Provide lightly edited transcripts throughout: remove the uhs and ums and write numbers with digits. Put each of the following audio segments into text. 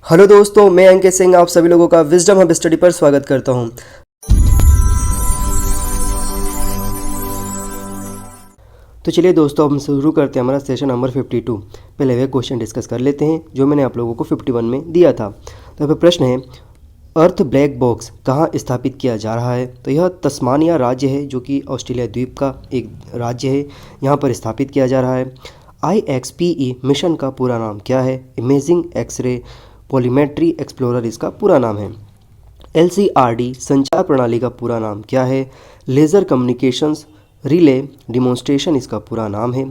Hello दोस्तों, मैं अंकित सिंह आप सभी लोगों का विजडम हब स्टडी पर स्वागत करता हूं। तो चलिए दोस्तों, हम शुरू करते हैं हमारा सेशन नंबर 52। पहले वह क्वेश्चन डिस्कस कर लेते हैं जो मैंने आप लोगों को 51 में दिया था। तो फिर प्रश्न है, अर्थ ब्लैक बॉक्स कहाँ स्थापित किया जा रहा है? तो यह तस्मानिया राज्य है जो कि ऑस्ट्रेलिया द्वीप का एक राज्य है, यहाँ पर स्थापित किया जा रहा है। IXPE मिशन का पूरा नाम क्या है? इमेजिंग एक्सरे पॉलीमेट्री एक्सप्लोरर इसका पूरा नाम है। LCRD संचार प्रणाली का पूरा नाम क्या है? लेज़र कम्युनिकेशंस रिले डिमॉन्स्ट्रेशन इसका पूरा नाम है।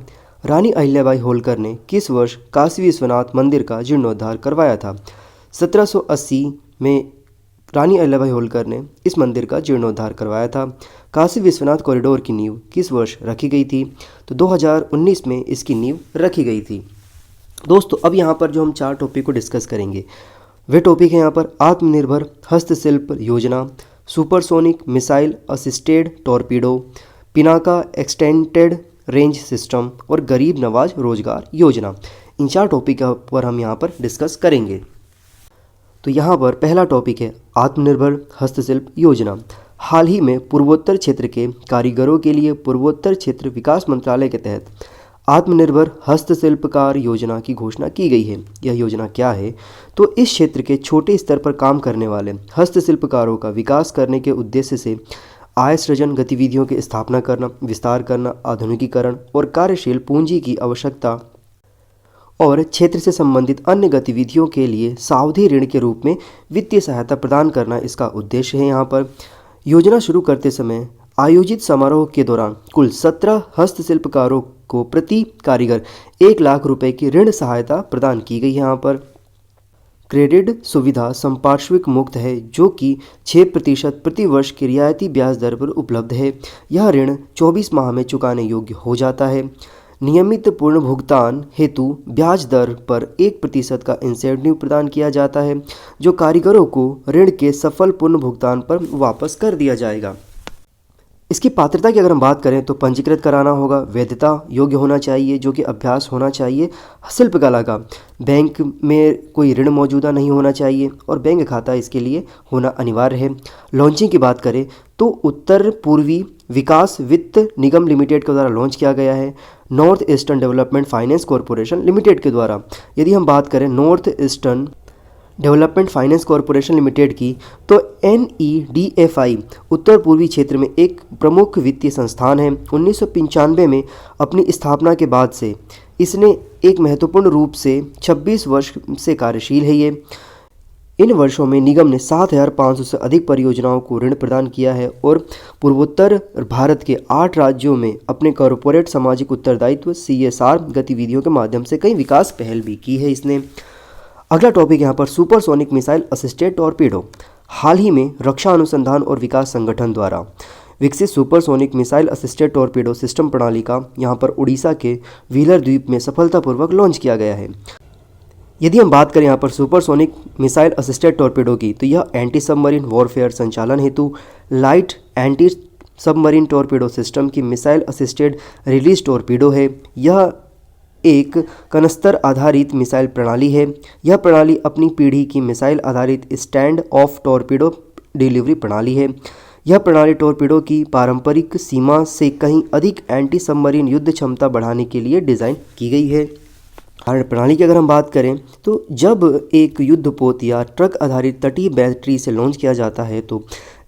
रानी अहिल्याबाई होलकर ने किस वर्ष काशी विश्वनाथ मंदिर का जीर्णोद्धार करवाया था? 1780 में रानी अहिल्याबाई होलकर ने इस मंदिर का जीर्णोद्धार करवाया था। काशी विश्वनाथ कॉरिडोर की नींव किस वर्ष रखी गई थी? तो 2019 में इसकी नींव रखी गई थी। दोस्तों, अब यहाँ पर जो हम 4 टॉपिक को डिस्कस करेंगे वे टॉपिक है यहाँ पर आत्मनिर्भर हस्तशिल्प योजना, supersonic missile assisted torpedo, Pinaka extended range system और गरीब नवाज रोजगार योजना। इन 4 टॉपिक पर हम यहाँ पर डिस्कस करेंगे। तो यहाँ पर पहला टॉपिक है आत्मनिर्भर हस्तशिल्प योजना। हाल ही में पूर्वोत्तर क्षेत्र के कारीगरों के लिए पूर्वोत्तर क्षेत्र विकास मंत्रालय के तहत आत्मनिर्भर हस्तशिल्पकार योजना की घोषणा की गई है। यह योजना क्या है? तो इस क्षेत्र के छोटे स्तर पर काम करने वाले हस्तशिल्पकारों का विकास करने के उद्देश्य से आय सृजन गतिविधियों की स्थापना करना, विस्तार करना, आधुनिकीकरण और कार्यशील पूंजी की आवश्यकता और क्षेत्र से संबंधित अन्य गतिविधियों के लिए सावधि ऋण के रूप में वित्तीय सहायता प्रदान करना इसका उद्देश्य है। यहाँ पर योजना शुरू करते समय आयोजित समारोह के दौरान कुल 17 हस्तशिल्पकारों को प्रति कारीगर 1 लाख रुपए की ऋण सहायता प्रदान की गई। यहाँ पर क्रेडिट सुविधा संपार्श्विक मुक्त है जो कि 6% प्रति वर्ष की रियायती ब्याज दर पर उपलब्ध है। यह ऋण 24 माह में चुकाने योग्य हो जाता है। नियमित पूर्ण भुगतान हेतु ब्याज दर पर 1% का इंसेंटिव प्रदान किया जाता है जो कारीगरों को ऋण के सफल पूर्ण भुगतान पर वापस कर दिया जाएगा। इसकी पात्रता की अगर हम बात करें तो पंजीकृत कराना होगा, वैधता योग्य होना चाहिए जो कि अभ्यास होना चाहिए शिल्पकला का, बैंक में कोई ऋण मौजूदा नहीं होना चाहिए और बैंक खाता इसके लिए होना अनिवार्य है। लॉन्चिंग की बात करें तो उत्तर पूर्वी विकास वित्त निगम लिमिटेड के द्वारा लॉन्च किया गया है। North eastern development finance corporation limited के द्वारा। यदि हम बात करें north eastern development finance corporation limited की तो NEDFI उत्तर पूर्वी क्षेत्र में एक प्रमुख वित्तीय संस्थान है। 1995 में अपनी स्थापना के बाद से इसने एक महत्वपूर्ण रूप से 26 वर्ष से कार्यशील है। ये इन वर्षों में निगम ने 7,500 से अधिक परियोजनाओं को ऋण प्रदान किया है और पूर्वोत्तर भारत के 8 राज्यों में अपने कॉरपोरेट सामाजिक उत्तरदायित्व CSR गतिविधियों के माध्यम से कई विकास पहल भी की है इसने। अगला टॉपिक यहाँ पर सुपरसोनिक मिसाइल असिस्टेड टॉर्पीडो। हाल ही में रक्षा अनुसंधान और विकास संगठन द्वारा विकसित supersonic missile assisted torpedo system प्रणाली का यहाँ पर उड़ीसा के व्हीलर द्वीप में सफलतापूर्वक लॉन्च किया गया है। यदि हम बात करें यहाँ पर सुपरसोनिक मिसाइल असिस्टेड टॉर्पीडो की तो यह एंटी सबमरीन वॉरफेयर संचालन हेतु light anti submarine torpedo system की मिसाइल असिस्टेड रिलीज टॉर्पीडो है। यह एक कनस्तर आधारित मिसाइल प्रणाली है। यह प्रणाली अपनी पीढ़ी की मिसाइल आधारित स्टैंड ऑफ टॉर्पीडो डिलीवरी प्रणाली है। यह प्रणाली टॉर्पीडो की पारंपरिक सीमा से कहीं अधिक एंटी सबमरीन युद्ध क्षमता बढ़ाने के लिए डिज़ाइन की गई है। प्रणाली की अगर हम बात करें तो जब एक युद्धपोत या ट्रक आधारित तटीय बैटरी से लॉन्च किया जाता है तो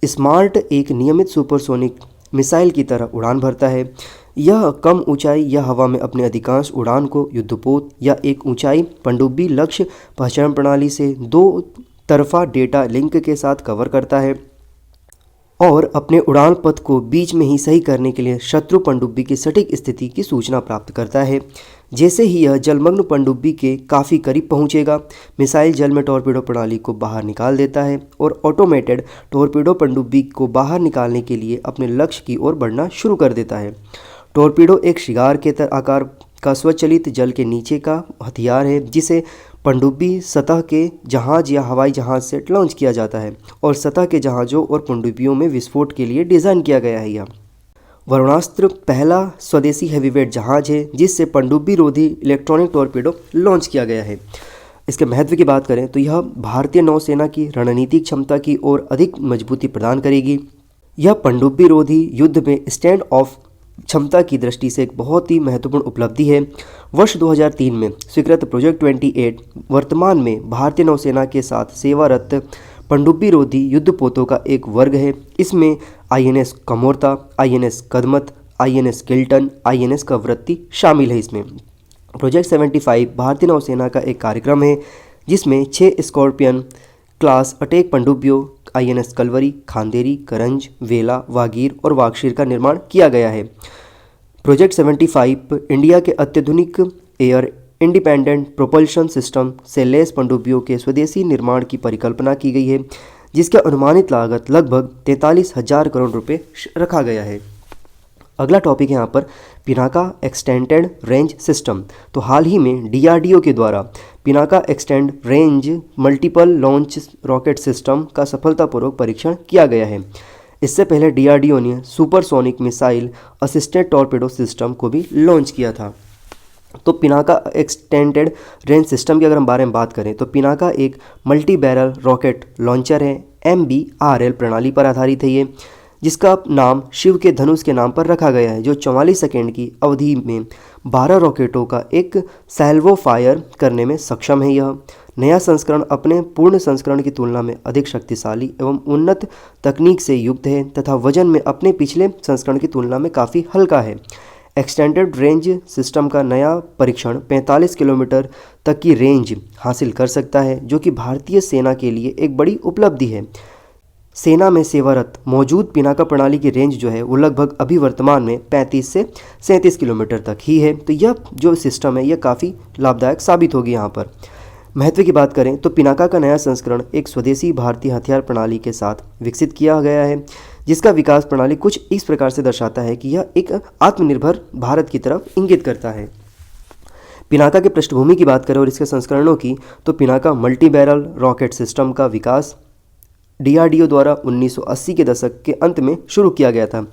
स्मार्ट एक नियमित सुपरसोनिक मिसाइल की तरह उड़ान भरता है। यह कम ऊंचाई या हवा में अपने अधिकांश उड़ान को युद्धपोत या एक ऊंचाई पनडुब्बी लक्ष्य पहचान प्रणाली से 2 तरफा डेटा लिंक के साथ कवर करता है और अपने उड़ान पथ को बीच में ही सही करने के लिए शत्रु पनडुब्बी की सटीक स्थिति की सूचना प्राप्त करता है। जैसे ही यह जलमग्न पनडुब्बी के काफ़ी करीब पहुंचेगा, मिसाइल जल में टॉर्पीडो प्रणाली को बाहर निकाल देता है और ऑटोमेटेड टॉर्पीडो पनडुब्बी को बाहर निकालने के लिए अपने लक्ष्य की ओर बढ़ना शुरू कर देता है। टॉर्पीडो एक शिकार के आकार का स्वचालित जल के नीचे का हथियार है जिसे पनडुब्बी सतह के जहाज या हवाई जहाज से लॉन्च किया जाता है और सतह के जहाज़ों और पनडुब्बियों में विस्फोट के लिए डिज़ाइन किया गया है। यह वरुणास्त्र पहला स्वदेशी हैवीवेट जहाज है जिससे पनडुब्बी रोधी इलेक्ट्रॉनिक टॉर्पीडो लॉन्च किया गया है। इसके महत्व की बात करें तो यह भारतीय नौसेना की रणनीतिक क्षमता की ओर अधिक मजबूती प्रदान करेगी। यह पनडुब्बी रोधी युद्ध में स्टैंड ऑफ क्षमता की दृष्टि से एक बहुत ही महत्वपूर्ण उपलब्धि है। वर्ष 2003 में स्वीकृत प्रोजेक्ट 28 वर्तमान में भारतीय नौसेना के साथ सेवारत पनडुब्बी रोधी युद्धपोतों का एक वर्ग है। इसमें INS Kamorta, INS Kadmat, INS Kiltan, INS Kavaratti शामिल है। इसमें प्रोजेक्ट 75 भारतीय नौसेना का एक कार्यक्रम है जिसमें 6 स्कॉर्पियन क्लास अटैक पनडुब्बियों INS कलवरी, खांदेरी, करंज, वेला, वागीर और वागशीर का निर्माण किया गया है। प्रोजेक्ट 75 इंडिया के अत्याधुनिक एयर इंडिपेंडेंट प्रोपल्शन सिस्टम से लैस पनडुब्बियों के स्वदेशी निर्माण की परिकल्पना की गई है, जिसका अनुमानित लागत लगभग 43,000 करोड़ रुपए रखा गया है। अगला टॉपिक है यहाँ पर पिनाका एक्सटेंडेड रेंज सिस्टम। तो हाल ही में DRDO के द्वारा Pinaka extend range multiple launch rocket system का सफलतापूर्वक परीक्षण किया गया है। इससे पहले DRDO ने supersonic missile assisted torpedo system को भी लॉन्च किया था। तो पिनाका एक्सटेंडेड रेंज सिस्टम के अगर हम बारे में बात करें तो पिनाका एक मल्टी बैरल रॉकेट लॉन्चर है। MBRL प्रणाली पर आधारित है ये, जिसका नाम शिव के धनुष के नाम पर रखा गया है, जो 44 सेकेंड की अवधि में 12 रॉकेटों का एक सैल्वो फायर करने में सक्षम है। यह नया संस्करण अपने पूर्ण संस्करण की तुलना में अधिक शक्तिशाली एवं उन्नत तकनीक से युक्त है तथा वजन में अपने पिछले संस्करण की तुलना में काफ़ी हल्का है। एक्सटेंडेड रेंज सिस्टम का नया परीक्षण 45 किलोमीटर तक की रेंज हासिल कर सकता है, जो कि भारतीय सेना के लिए एक बड़ी उपलब्धि है। सेना में सेवारत मौजूद पिनाका प्रणाली की रेंज जो है वो लगभग अभी वर्तमान में 35 से 37 किलोमीटर तक ही है। तो यह जो सिस्टम है यह काफ़ी लाभदायक साबित होगी। यहाँ पर महत्व की बात करें तो पिनाका का नया संस्करण एक स्वदेशी भारतीय हथियार प्रणाली के साथ विकसित किया गया है, जिसका विकास प्रणाली कुछ इस प्रकार से दर्शाता है कि यह एक आत्मनिर्भर भारत की तरफ इंगित करता है। पिनाका के पृष्ठभूमि की बात करें और इसके संस्करणों की तो Pinaka multi barrel rocket system का विकास DRDO द्वारा 1980 के दशक के अंत में शुरू किया गया था।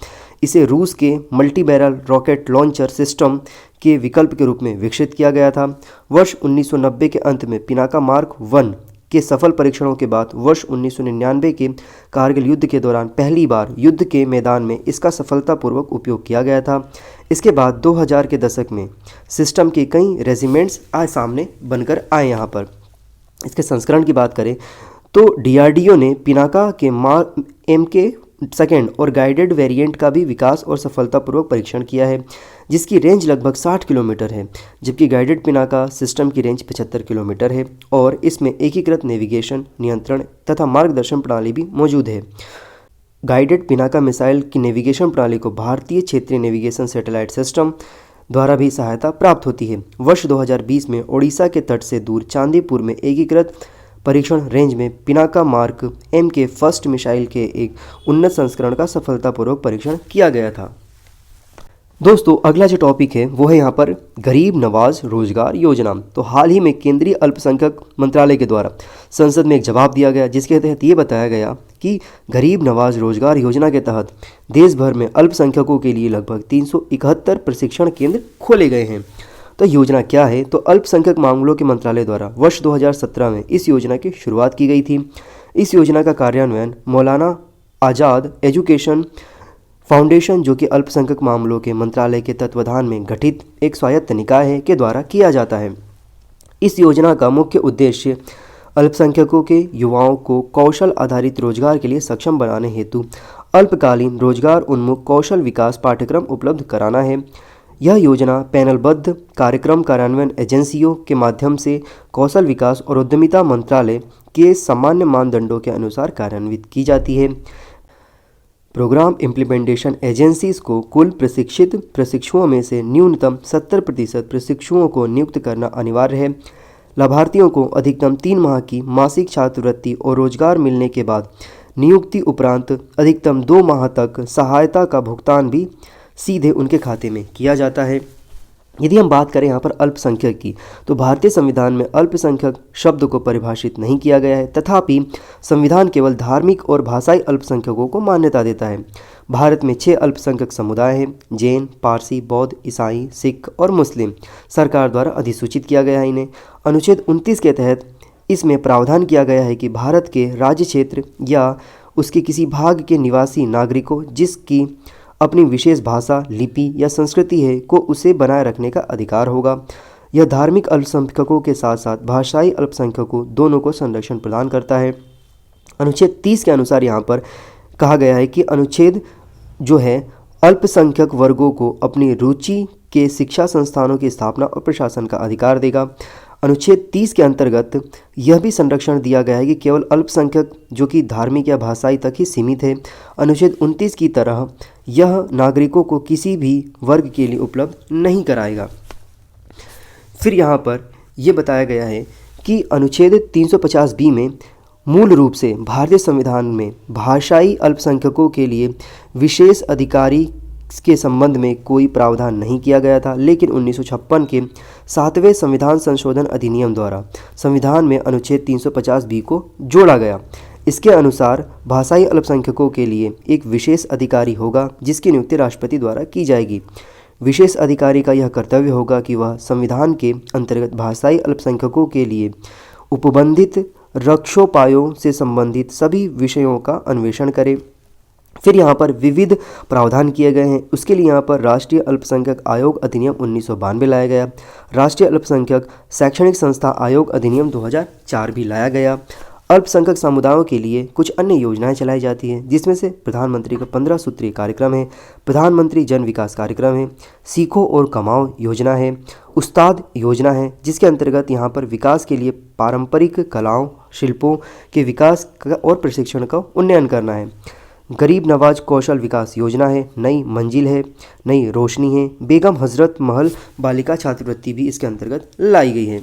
इसे रूस के multi barrel rocket launcher system के विकल्प के रूप में विकसित किया गया था। वर्ष 1990 के अंत में पिनाका मार्क 1 के सफल परीक्षणों के बाद वर्ष 1999 के कारगिल युद्ध के दौरान पहली बार युद्ध के मैदान में इसका सफलतापूर्वक उपयोग किया गया था। इसके बाद 2000 के दशक में सिस्टम के कई रेजिमेंट्स सामने बनकर आए। यहाँ पर इसके संस्करण की बात करें तो DRDO ने पिनाका के MK2 और गाइडेड वेरिएंट का भी विकास और सफलतापूर्वक परीक्षण किया है, जिसकी रेंज लगभग 60 किलोमीटर है, जबकि गाइडेड पिनाका सिस्टम की रेंज 75 किलोमीटर है और इसमें एकीकृत नेविगेशन, नियंत्रण तथा मार्गदर्शन प्रणाली भी मौजूद है। गाइडेड पिनाका मिसाइल की नेविगेशन प्रणाली को भारतीय क्षेत्रीय नेविगेशन सैटेलाइट सिस्टम द्वारा भी सहायता प्राप्त होती है। वर्ष 2020 में ओडिशा के तट से दूर चांदीपुर में एकीकृत परीक्षण रेंज में पिनाका मार्क MK1 मिसाइल के एक उन्नत संस्करण का सफलतापूर्वक परीक्षण किया गया था। दोस्तों अगला जो टॉपिक है वो है यहाँ पर गरीब नवाज रोजगार योजना। तो हाल ही में केंद्रीय अल्पसंख्यक मंत्रालय के द्वारा संसद में एक जवाब दिया गया, जिसके तहत ये बताया गया कि गरीब नवाज रोजगार योजना के तहत देश भर में अल्पसंख्यकों के लिए लगभग 371 प्रशिक्षण केंद्र खोले गए हैं। तो योजना क्या है? तो अल्पसंख्यक मामलों के मंत्रालय द्वारा वर्ष 2017 में इस योजना की शुरुआत की गई थी। इस योजना का कार्यान्वयन मौलाना आज़ाद एजुकेशन फाउंडेशन, जो कि अल्पसंख्यक मामलों के मंत्रालय के तत्वाधान में गठित एक स्वायत्त निकाय है, के द्वारा किया जाता है। इस योजना का मुख्य उद्देश्य अल्पसंख्यकों के युवाओं को कौशल आधारित रोजगार के लिए सक्षम बनाने हेतु अल्पकालीन रोजगार उन्मुख कौशल विकास पाठ्यक्रम उपलब्ध कराना है। यह योजना पैनलबद्ध कार्यक्रम कार्यान्वयन एजेंसियों के माध्यम से कौशल विकास और उद्यमिता मंत्रालय के सामान्य मानदंडों के अनुसार कार्यान्वित की जाती है। प्रोग्राम इम्प्लीमेंटेशन एजेंसीज को कुल प्रशिक्षित प्रशिक्षुओं में से न्यूनतम 70% प्रशिक्षुओं को नियुक्त करना अनिवार्य है। लाभार्थियों को अधिकतम 3 माह की मासिक छात्रवृत्ति और रोजगार मिलने के बाद नियुक्ति उपरांत अधिकतम 2 माह तक सहायता का भुगतान भी सीधे उनके खाते में किया जाता है। यदि हम बात करें यहाँ पर अल्पसंख्यक की, तो भारतीय संविधान में अल्पसंख्यक शब्द को परिभाषित नहीं किया गया है, तथापि संविधान केवल धार्मिक और भाषाई अल्पसंख्यकों को मान्यता देता है। भारत में 6 अल्पसंख्यक समुदाय हैं: जैन, पारसी, बौद्ध, ईसाई, सिख और मुस्लिम। सरकार द्वारा अधिसूचित किया गया है इन्हें। अनुच्छेद 29 के तहत इसमें प्रावधान किया गया है कि भारत के राज्य क्षेत्र या उसके किसी भाग के निवासी नागरिकों जिसकी अपनी विशेष भाषा, लिपि या संस्कृति है को उसे बनाए रखने का अधिकार होगा। यह धार्मिक अल्पसंख्यकों के साथ साथ भाषाई अल्पसंख्यकों दोनों को संरक्षण प्रदान करता है। अनुच्छेद 30 के अनुसार यहाँ पर कहा गया है कि अनुच्छेद जो है अल्पसंख्यक वर्गों को अपनी रुचि के शिक्षा संस्थानों की स्थापना और प्रशासन का अधिकार देगा। अनुच्छेद 30 के अंतर्गत यह भी संरक्षण दिया गया है कि केवल अल्पसंख्यक जो कि धार्मिक या भाषाई तक ही सीमित है। अनुच्छेद 29 की तरह यह नागरिकों को किसी भी वर्ग के लिए उपलब्ध नहीं कराएगा। फिर यहाँ पर यह बताया गया है कि अनुच्छेद 350B में मूल रूप से भारतीय संविधान में भाषाई अल्पसंख्यकों के लिए विशेष अधिकारी के संबंध में कोई प्रावधान नहीं किया गया था, लेकिन 1956 के 7वें संविधान संशोधन अधिनियम द्वारा संविधान में अनुच्छेद 350B को जोड़ा गया। इसके अनुसार भाषाई अल्पसंख्यकों के लिए एक विशेष अधिकारी होगा जिसकी नियुक्ति राष्ट्रपति द्वारा की जाएगी। विशेष अधिकारी का यह कर्तव्य होगा कि वह संविधान के अंतर्गत भाषाई अल्पसंख्यकों के लिए उपबंधित रक्षोपायों से संबंधित सभी विषयों का अन्वेषण करे। फिर यहाँ पर विविध प्रावधान किए गए हैं। उसके लिए यहाँ पर राष्ट्रीय अल्पसंख्यक आयोग अधिनियम 1992 लाया गया। राष्ट्रीय अल्पसंख्यक शैक्षणिक संस्था आयोग अधिनियम 2004 भी लाया गया। अल्पसंख्यक समुदायों के लिए कुछ अन्य योजनाएं चलाई जाती हैं, जिसमें से प्रधानमंत्री का 15 सूत्रीय कार्यक्रम है, प्रधानमंत्री जन विकास कार्यक्रम है, सीखो और कमाओ योजना है, उस्ताद योजना है, जिसके अंतर्गत यहाँ पर विकास के लिए पारंपरिक कलाओं, शिल्पों के विकास और प्रशिक्षण का उन्नयन करना है। गरीब नवाज कौशल विकास योजना है, नई मंजिल है, नई रोशनी है, बेगम हजरत महल बालिका छात्रवृत्ति भी इसके अंतर्गत लाई गई है।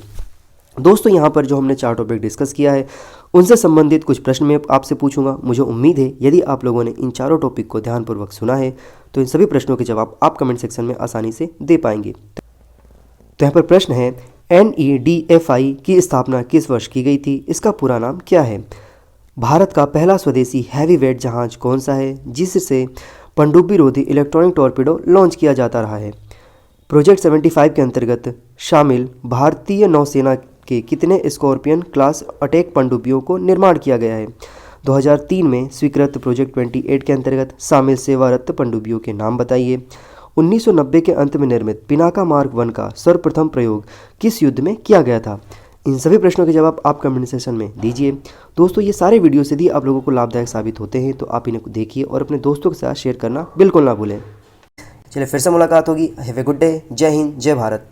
दोस्तों, यहाँ पर जो हमने 4 टॉपिक डिस्कस किया है उनसे संबंधित कुछ प्रश्न मैं आपसे पूछूंगा। मुझे उम्मीद है यदि आप लोगों ने इन चारों टॉपिक को ध्यानपूर्वक सुना है तो इन सभी प्रश्नों के जवाब आप कमेंट सेक्शन में आसानी से दे पाएंगे। तो यहाँ पर प्रश्न है, NEDFI की स्थापना किस वर्ष की गई थी? इसका पूरा नाम क्या है? भारत का पहला स्वदेशी हैवीवेट जहाज कौन सा है जिससे पनडुब्बी रोधी इलेक्ट्रॉनिक टॉर्पीडो लॉन्च किया जाता रहा है? प्रोजेक्ट 75 के अंतर्गत शामिल भारतीय नौसेना के कितने स्कॉर्पियन क्लास अटैक पनडुब्बियों को निर्माण किया गया है? 2003 में स्वीकृत प्रोजेक्ट 28 के अंतर्गत शामिल सेवारत पनडुब्बियों के नाम बताइए। 1990 के अंत में निर्मित पिनाका मार्क 1 का सर्वप्रथम प्रयोग किस युद्ध में किया गया था? इन सभी प्रश्नों के जवाब आप कमेंट सेक्शन में दीजिए। दोस्तों, ये सारे वीडियोस यदि आप लोगों को लाभदायक साबित होते हैं तो आप इन्हें देखिए और अपने दोस्तों के साथ शेयर करना बिल्कुल ना भूलें। चलिए फिर से मुलाकात होगी। Have a good day. जय हिंद, जय भारत।